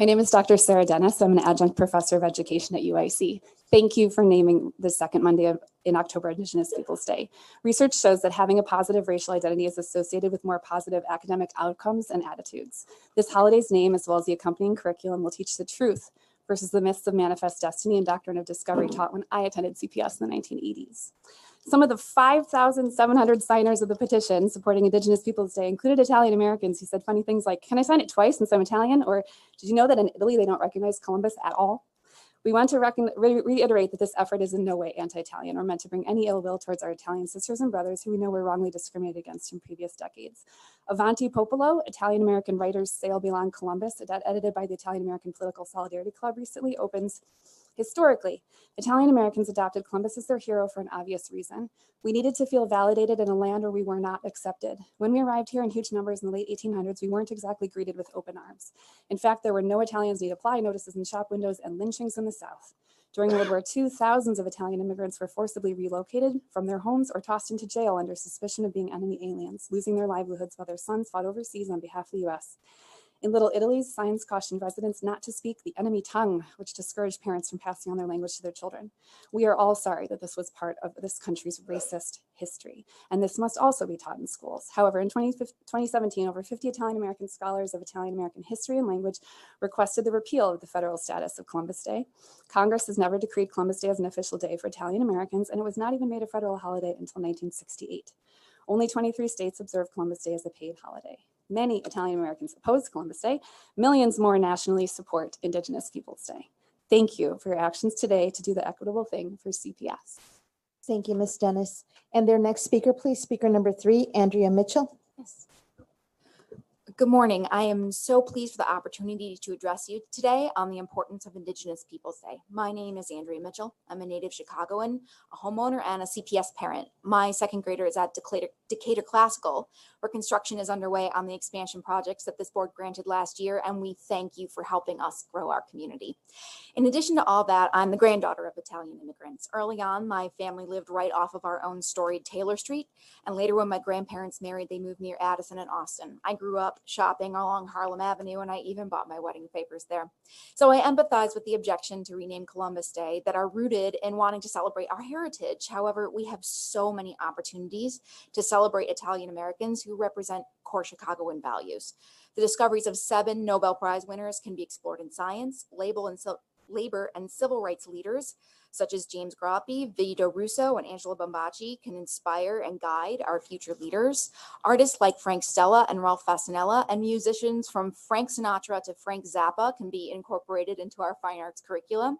My name is Dr. Sarah Dennis. I'm an adjunct professor of education at UIC. Thank you for naming the second Monday in October Indigenous Peoples Day. Research shows that having a positive racial identity is associated with more positive academic outcomes and attitudes. This holiday's name, as well as the accompanying curriculum, will teach the truth versus the myths of manifest destiny and doctrine of discovery taught when I attended CPS in the 1980s. Some of the 5,700 signers of the petition supporting Indigenous Peoples Day included Italian Americans who said funny things like, "Can I sign it twice since I'm Italian?" Or, "Did you know that in Italy they don't recognize Columbus at all?" We want to reiterate that this effort is in no way anti-Italian or meant to bring any ill will towards our Italian sisters and brothers who we know were wrongly discriminated against in previous decades. Avanti Popolo, Italian-American writer's Sail Beyond Columbus, edited by the Italian-American Political Solidarity Club, recently opens, "Historically, Italian Americans adopted Columbus as their hero for an obvious reason. We needed to feel validated in a land where we were not accepted. When we arrived here in huge numbers in the late 1800s, we weren't exactly greeted with open arms. In fact, there were no Italians need apply notices in shop windows and lynchings in the South. During World War II, thousands of Italian immigrants were forcibly relocated from their homes or tossed into jail under suspicion of being enemy aliens, losing their livelihoods while their sons fought overseas on behalf of the US. In Little Italy, signs cautioned residents not to speak the enemy tongue, which discouraged parents from passing on their language to their children. We are all sorry that this was part of this country's racist history, and this must also be taught in schools. However, in 2017, over 50 Italian-American scholars of Italian-American history and language requested the repeal of the federal status of Columbus Day. Congress has never decreed Columbus Day as an official day for Italian-Americans, and it was not even made a federal holiday until 1968. Only 23 states observe Columbus Day as a paid holiday. Many Italian Americans oppose Columbus Day. Millions more nationally support Indigenous Peoples Day. Thank you for your actions today to do the equitable thing for CPS. Thank you, Ms. Dennis. And their next speaker, please, speaker number 3, Andrea Mitchell. Yes. Good morning. I am so pleased for the opportunity to address you today on the importance of Indigenous Peoples Day. My name is Andrea Mitchell. I'm a native Chicagoan, a homeowner, and a CPS parent. My second grader is at Decatur Classical, where construction is underway on the expansion projects that this board granted last year, and we thank you for helping us grow our community. In addition to all that, I'm the granddaughter of Italian immigrants. Early on, my family lived right off of our own storied Taylor Street, and later when my grandparents married, they moved near Addison and Austin. I grew up shopping along Harlem Avenue, and I even bought my wedding papers there. So I empathize with the objection to rename Columbus Day that are rooted in wanting to celebrate our heritage. However, we have so many opportunities to celebrate Italian Americans who represent core Chicagoan values. The discoveries of 7 Nobel Prize winners can be explored in science, labor and civil rights leaders such as James Groppi, Vito Russo, and Angela Bombaci can inspire and guide our future leaders. Artists like Frank Stella and Ralph Fasanella and musicians from Frank Sinatra to Frank Zappa can be incorporated into our fine arts curriculum.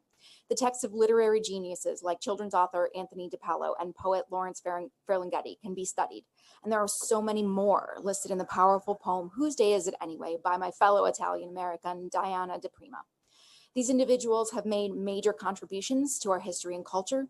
The texts of literary geniuses like children's author Anthony DiPello and poet Lawrence Ferlinghetti can be studied. And there are so many more listed in the powerful poem, Whose Day Is It Anyway, by my fellow Italian American, Diana De Prima. These individuals have made major contributions to our history and culture.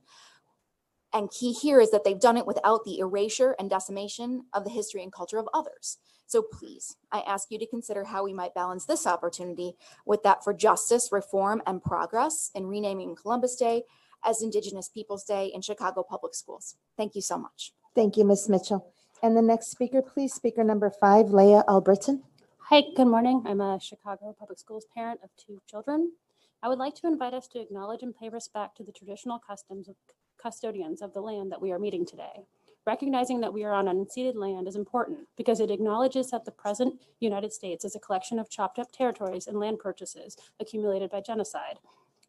And key here is that they've done it without the erasure and decimation of the history and culture of others. So please, I ask you to consider how we might balance this opportunity with that for justice, reform, and progress in renaming Columbus Day as Indigenous Peoples Day in Chicago public schools. Thank you so much. Thank you, Ms. Mitchell. And the next speaker, please, speaker number 5, Leah Albritton. Hi, good morning. I'm a Chicago public schools parent of 2 children. I would like to invite us to acknowledge and pay respect to the traditional customs of custodians of the land that we are meeting today. Recognizing that we are on unceded land is important because it acknowledges that the present United States is a collection of chopped up territories and land purchases accumulated by genocide.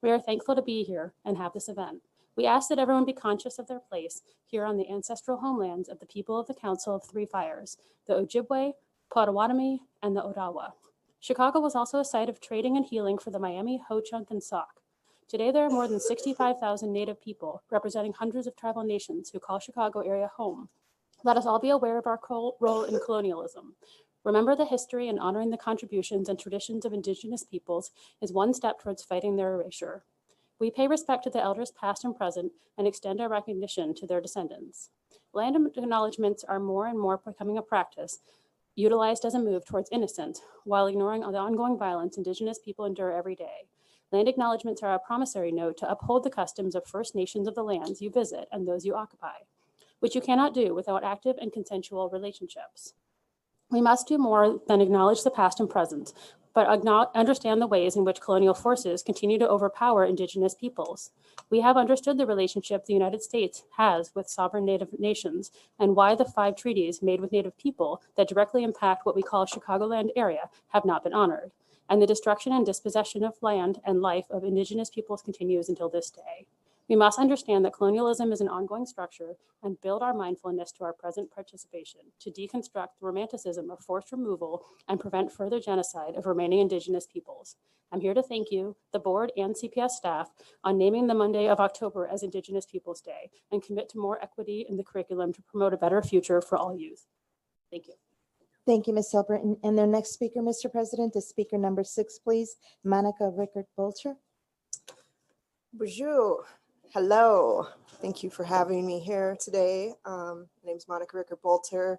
We are thankful to be here and have this event. We ask that everyone be conscious of their place here on the ancestral homelands of the people of the Council of 3 Fires, the Ojibwe, Potawatomi, and the Odawa. Chicago was also a site of trading and healing for the Miami, Ho-Chunk, and Sauk. Today, there are more than 65,000 Native people representing hundreds of tribal nations who call Chicago area home. Let us all be aware of our role in colonialism. Remember the history and honoring the contributions and traditions of Indigenous peoples is one step towards fighting their erasure. We pay respect to the elders past and present and extend our recognition to their descendants. Land acknowledgements are more and more becoming a practice, utilized as a move towards innocence, while ignoring the ongoing violence Indigenous people endure every day. Land acknowledgements are a promissory note to uphold the customs of First Nations of the lands you visit and those you occupy, which you cannot do without active and consensual relationships. We must do more than acknowledge the past and present. but understand the ways in which colonial forces continue to overpower Indigenous peoples. We have understood the relationship the United States has with sovereign Native nations and why the 5 treaties made with Native people that directly impact what we call Chicagoland area have not been honored, and the destruction and dispossession of land and life of Indigenous peoples continues until this day. We must understand that colonialism is an ongoing structure and build our mindfulness to our present participation to deconstruct the romanticism of forced removal and prevent further genocide of remaining Indigenous peoples. I'm here to thank you, the board and CPS staff, on naming the Monday of October as Indigenous Peoples Day and commit to more equity in the curriculum to promote a better future for all youth. Thank you. Thank you, Ms. Silber. And their next speaker, Mr. President, is speaker number 6, please, Monica Rickert-Bolcher. Bonjour. Hello. Thank you for having me here today. My name is Monica Rickert-Bolter.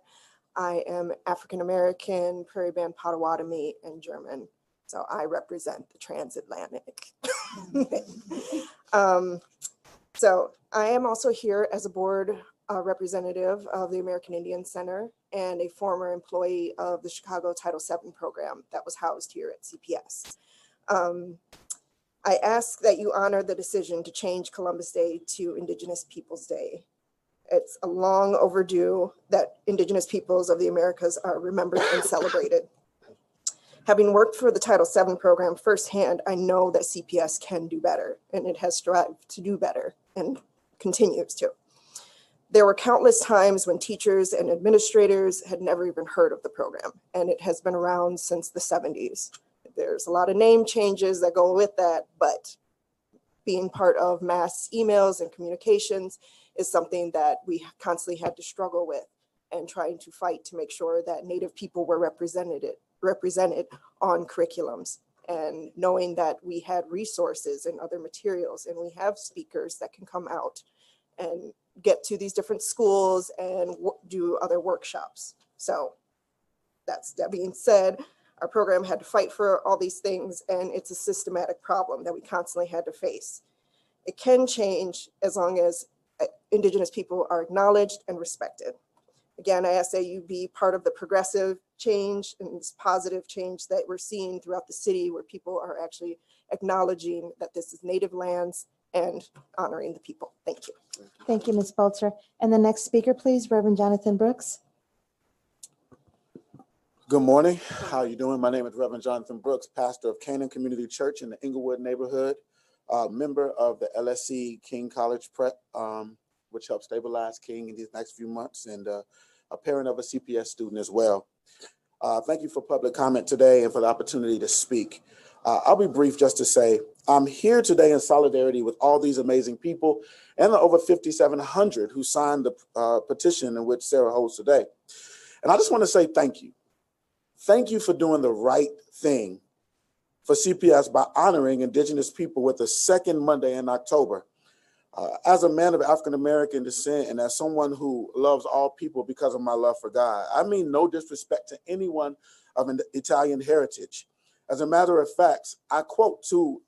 I am African-American, Prairie Band Potawatomi, and German. So I represent the transatlantic. So I am also here as a board representative of the American Indian Center and a former employee of the Chicago Title VII program that was housed here at CPS. I ask that you honor the decision to change Columbus Day to Indigenous Peoples Day. It's a long overdue that Indigenous peoples of the Americas are remembered and celebrated. Having worked for the Title VII program firsthand, I know that CPS can do better, and it has strived to do better and continues to. There were countless times when teachers and administrators had never even heard of the program, and it has been around since the 70s. There's a lot of name changes that go with that, but being part of mass emails and communications is something that we constantly had to struggle with and trying to fight to make sure that Native people were represented on curriculums, and knowing that we had resources and other materials and we have speakers that can come out and get to these different schools and do other workshops. So that being said, our program had to fight for all these things, and it's a systematic problem that we constantly had to face. It can change as long as Indigenous people are acknowledged and respected. Again, I ask that you be part of the progressive change and this positive change that we're seeing throughout the city, where people are actually acknowledging that this is Native lands and honoring the people. Thank you. Thank you, Ms. Bolter. And the next speaker, please, Reverend Jonathan Brooks. Good morning. How are you doing? My name is Reverend Jonathan Brooks, pastor of Canaan Community Church in the Inglewood neighborhood, member of the LSC King College Prep, which helps stabilize King in these next few months, and a parent of a CPS student as well. Thank you for public comment today and for the opportunity to speak. I'll be brief just to say, I'm here today in solidarity with all these amazing people and the over 5,700 who signed the petition in which Sarah holds today. And I just want to say thank you. Thank you for doing the right thing for CPS by honoring Indigenous people with the second Monday in October. As a man of African-American descent and as someone who loves all people because of my love for God, I mean no disrespect to anyone of an Italian heritage. As a matter of fact, I quote two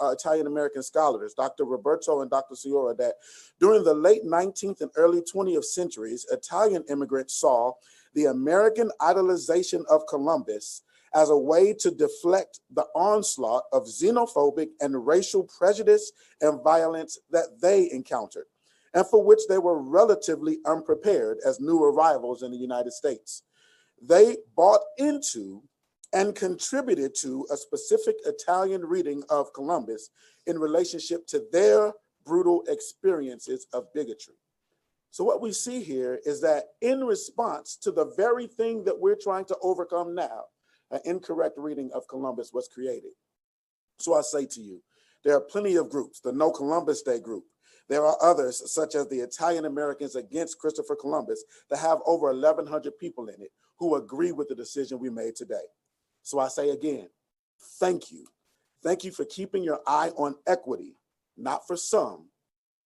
Italian-American scholars, Dr. Roberto and Dr. Ciora, that during the late 19th and early 20th centuries, Italian immigrants saw the American idolization of Columbus as a way to deflect the onslaught of xenophobic and racial prejudice and violence that they encountered, and for which they were relatively unprepared as new arrivals in the United States. They bought into and contributed to a specific Italian reading of Columbus in relationship to their brutal experiences of bigotry. So what we see here is that in response to the very thing that we're trying to overcome now, an incorrect reading of Columbus was created. So I say to you, there are plenty of groups, the No Columbus Day group. There are others, such as the Italian Americans Against Christopher Columbus, that have over 1,100 people in it who agree with the decision we made today. So I say again, thank you. Thank you for keeping your eye on equity, not for some,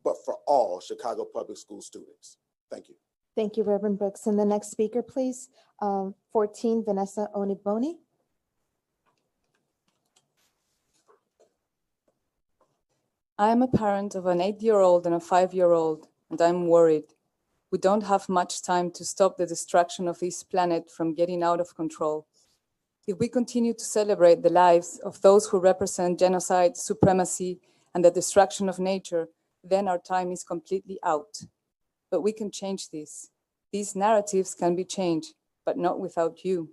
but for all Chicago Public School students. Thank you. Thank you, Reverend Brooks. And the next speaker, please, 14, Vanessa Oniboni. I am a parent of an 8-year-old and a 5-year-old, and I'm worried. We don't have much time to stop the destruction of this planet from getting out of control. If we continue to celebrate the lives of those who represent genocide, supremacy, and the destruction of nature, then our time is completely out. But we can change this. These narratives can be changed, but not without you.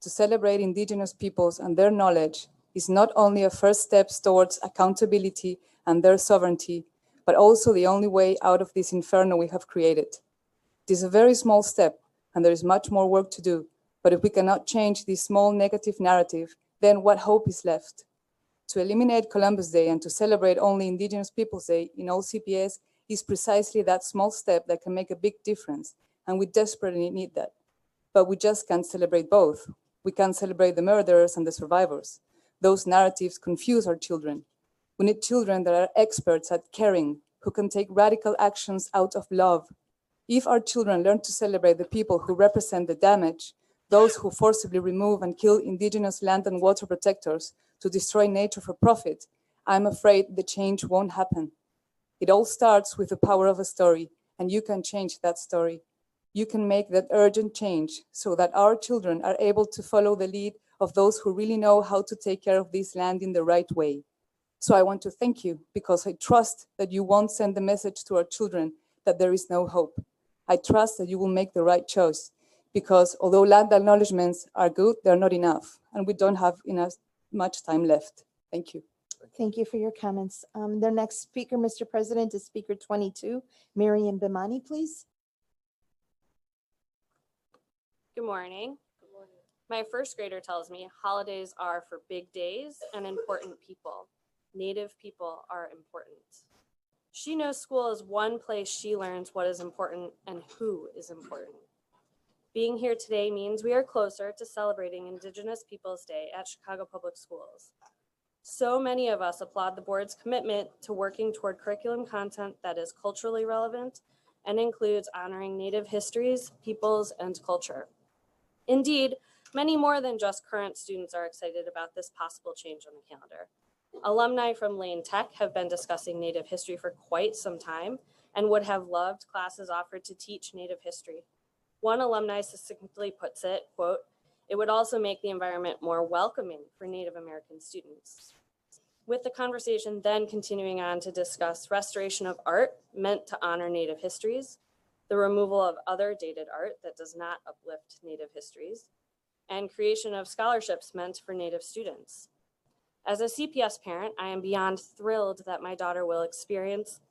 To celebrate Indigenous peoples and their knowledge is not only a first step towards accountability and their sovereignty, but also the only way out of this inferno we have created. It is a very small step, and there is much more work to do. But if we cannot change this small negative narrative, then what hope is left? To eliminate Columbus Day and to celebrate only Indigenous Peoples Day in all CPS is precisely that small step that can make a big difference, and we desperately need that. But we just can't celebrate both. We can't celebrate the murderers and the survivors. Those narratives confuse our children. We need children that are experts at caring, who can take radical actions out of love. If our children learn to celebrate the people who represent the damage, those who forcibly remove and kill Indigenous land and water protectors to destroy nature for profit, I'm afraid the change won't happen. It all starts with the power of a story, and you can change that story. You can make that urgent change so that our children are able to follow the lead of those who really know how to take care of this land in the right way. So I want to thank you, because I trust that you won't send the message to our children that there is no hope. I trust that you will make the right choice, because although land acknowledgements are good, they're not enough, and we don't have much time left. Thank you. Thank you for your comments. Their next speaker, Mr. President, is Speaker 22, Miriam Bimani, please. Good morning. My first grader tells me holidays are for big days and important people. Native people are important. She knows school is one place she learns what is important and who is important. Being here today means we are closer to celebrating Indigenous Peoples Day at Chicago Public Schools. So many of us applaud the board's commitment to working toward curriculum content that is culturally relevant and includes honoring Native histories, peoples, and culture. Indeed, many more than just current students are excited about this possible change on the calendar. Alumni from Lane Tech have been discussing Native history for quite some time and would have loved classes offered to teach Native history. One alumni succinctly puts it, quote, "It would also make the environment more welcoming for Native American students." With the conversation then continuing on to discuss restoration of art meant to honor Native histories, the removal of other dated art that does not uplift Native histories, and creation of scholarships meant for Native students. As a CPS parent, I am beyond thrilled that my daughter will experience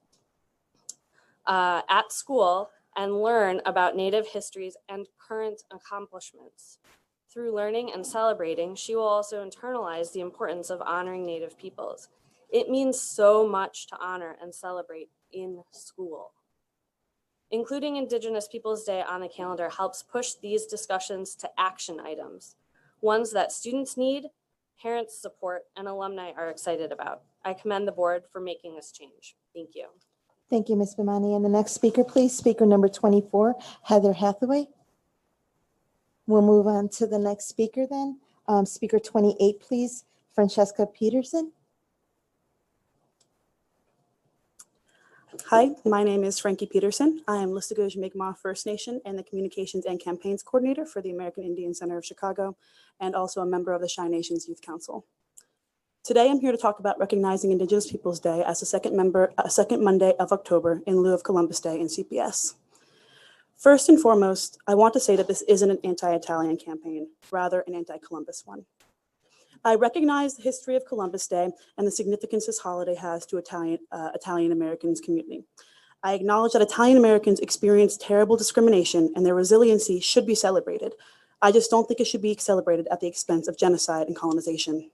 at school and learn about Native histories and current accomplishments. Through learning and celebrating, she will also internalize the importance of honoring Native peoples. It means so much to honor and celebrate in school. Including Indigenous Peoples Day on the calendar helps push these discussions to action items, ones that students need, parents support, and alumni are excited about. I commend the board for making this change. Thank you. Thank you, Ms. Bimani. And the next speaker, please, speaker number 24, Heather Hathaway. We'll move on to the next speaker then. Speaker 28, please, Francesca Peterson. Hi, my name is Frankie Peterson. I am Listigoge Mi'kmaq First Nation and the Communications and Campaigns Coordinator for the American Indian Center of Chicago, and also a member of the Chi Nations Youth Council. Today, I'm here to talk about recognizing Indigenous Peoples Day as the second Monday of October in lieu of Columbus Day in CPS. First and foremost, I want to say that this isn't an anti-Italian campaign, rather an anti-Columbus one. I recognize the history of Columbus Day and the significance this holiday has to Italian Americans community. I acknowledge that Italian Americans experience terrible discrimination and their resiliency should be celebrated. I just don't think it should be celebrated at the expense of genocide and colonization.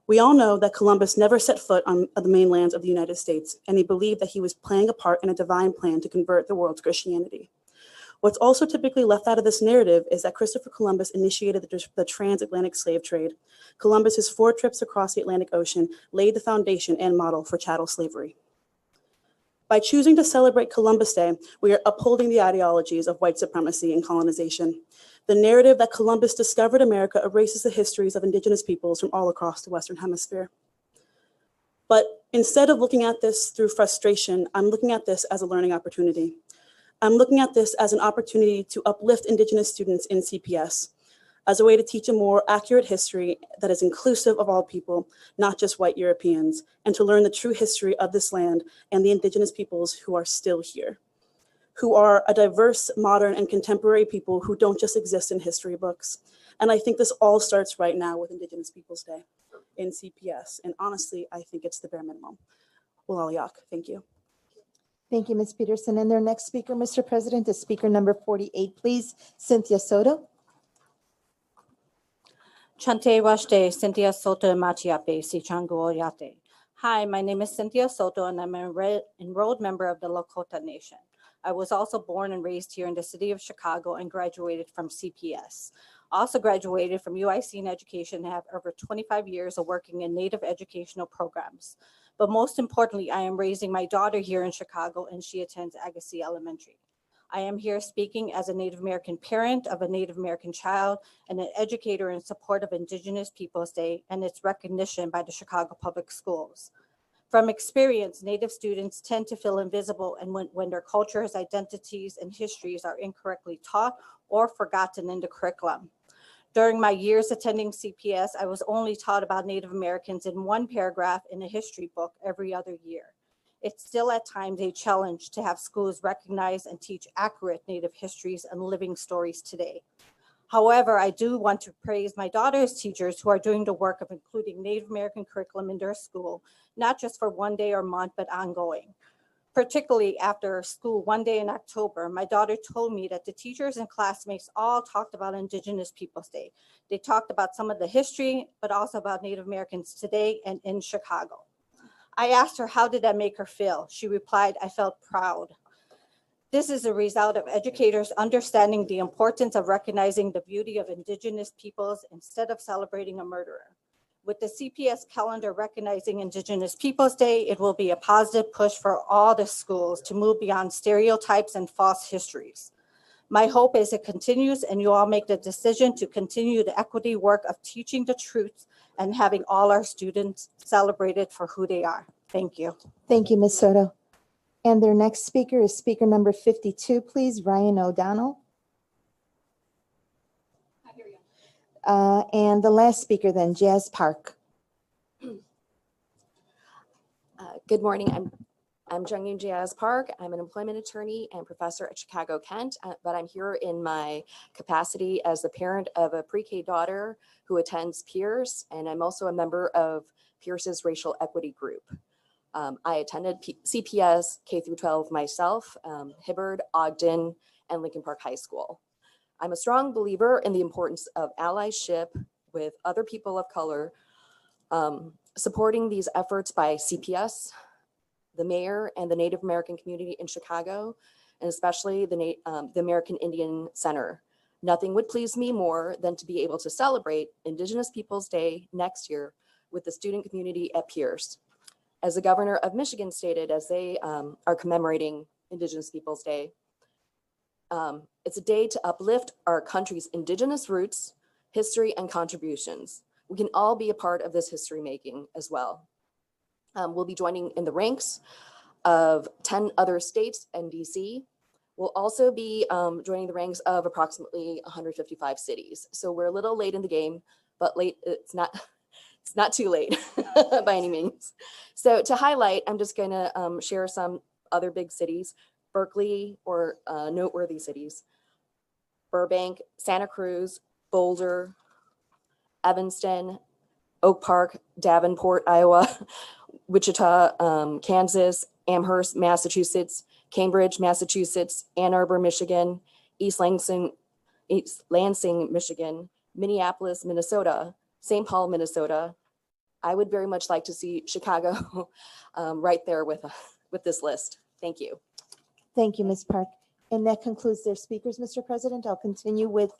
We all know that Columbus never set foot on the mainlands of the United States, and he believed that he was playing a part in a divine plan to convert the world to Christianity. What's also typically left out of this narrative is that Christopher Columbus initiated the transatlantic slave trade. Columbus's 4 trips across the Atlantic Ocean laid the foundation and model for chattel slavery. By choosing to celebrate Columbus Day, we are upholding the ideologies of white supremacy and colonization. The narrative that Columbus discovered America erases the histories of Indigenous peoples from all across the Western Hemisphere. But instead of looking at this through frustration, I'm looking at this as a learning opportunity. I'm looking at this as an opportunity to uplift Indigenous students in CPS. as a way to teach a more accurate history that is inclusive of all people, not just white Europeans, and to learn the true history of this land and the Indigenous peoples who are still here, who are a diverse, modern, and contemporary people who don't just exist in history books. And I think this all starts right now with Indigenous Peoples Day in CPS. And honestly, I think it's the bare minimum. Walayak, thank you. Thank you, Ms. Peterson. And their next speaker, Mr. President, is speaker number 48, please. Cynthia Soto. Chante Washte, Cynthia Soto Machiape, Sichango Oyate. Hi, my name is Cynthia Soto, and I'm an enrolled member of the Lakota Nation. I was also born and raised here in the city of Chicago and graduated from CPS. Also graduated from UIC in education and have over 25 years of working in Native educational programs. But most importantly, I am raising my daughter here in Chicago, and she attends Agassiz Elementary. I am here speaking as a Native American parent of a Native American child and an educator in support of Indigenous Peoples Day and its recognition by the Chicago Public Schools. From experience, Native students tend to feel invisible and when their cultures, identities, and histories are incorrectly taught or forgotten in the curriculum. During my years attending CPS, I was only taught about Native Americans in one paragraph in a history book every other year. It's still at times a challenge to have schools recognize and teach accurate Native histories and living stories today. However, I do want to praise my daughter's teachers who are doing the work of including Native American curriculum in their school, not just for one day or month, but ongoing. Particularly after school one day in October, my daughter told me that the teachers and classmates all talked about Indigenous Peoples Day. They talked about some of the history, but also about Native Americans today and in Chicago. I asked her, how did that make her feel? She replied, I felt proud. This is a result of educators understanding the importance of recognizing the beauty of Indigenous peoples instead of celebrating a murderer. With the CPS calendar recognizing Indigenous Peoples Day, it will be a positive push for all the schools to move beyond stereotypes and false histories. My hope is it continues and you all make the decision to continue the equity work of teaching the truth and having all our students celebrated for who they are. Thank you. Thank you, Ms. Soto. And their next speaker is speaker number 52, please, Ryan O'Donnell. And the last speaker then, Jazz Park. Good morning. I'm Jung-Yoon Jazz Park. I'm an employment attorney and professor at Chicago Kent, but I'm here in my capacity as the parent of a pre-K daughter who attends Pierce, and I'm also a member of Pierce's racial equity group. I attended CPS K through 12 myself, Hibbard, Ogden, and Lincoln Park High School. I'm a strong believer in the importance of allyship with other people of color, supporting these efforts by CPS, the mayor, and the Native American community in Chicago, and especially the American Indian Center. Nothing would please me more than to be able to celebrate Indigenous Peoples Day next year with the student community at Pierce. As the governor of Michigan stated, as they are commemorating Indigenous Peoples Day, it's a day to uplift our country's Indigenous roots, history, and contributions. We can all be a part of this history making as well. We'll be joining in the ranks of 10 other states and DC. We'll also be joining the ranks of approximately 155 cities. So we're a little late in the game, but late, it's not too late by any means. So to highlight, I'm just gonna share some other big cities, Berkeley, or noteworthy cities, Burbank, Santa Cruz, Boulder, Evanston, Oak Park, Davenport, Iowa, Wichita, Kansas, Amherst, Massachusetts, Cambridge, Massachusetts, Ann Arbor, Michigan, East Lansing, Michigan, Minneapolis, Minnesota, St. Paul, Minnesota. I would very much like to see Chicago right there with this list. Thank you. Thank you, Ms. Park. And that concludes their speakers, Mr. President. I'll continue with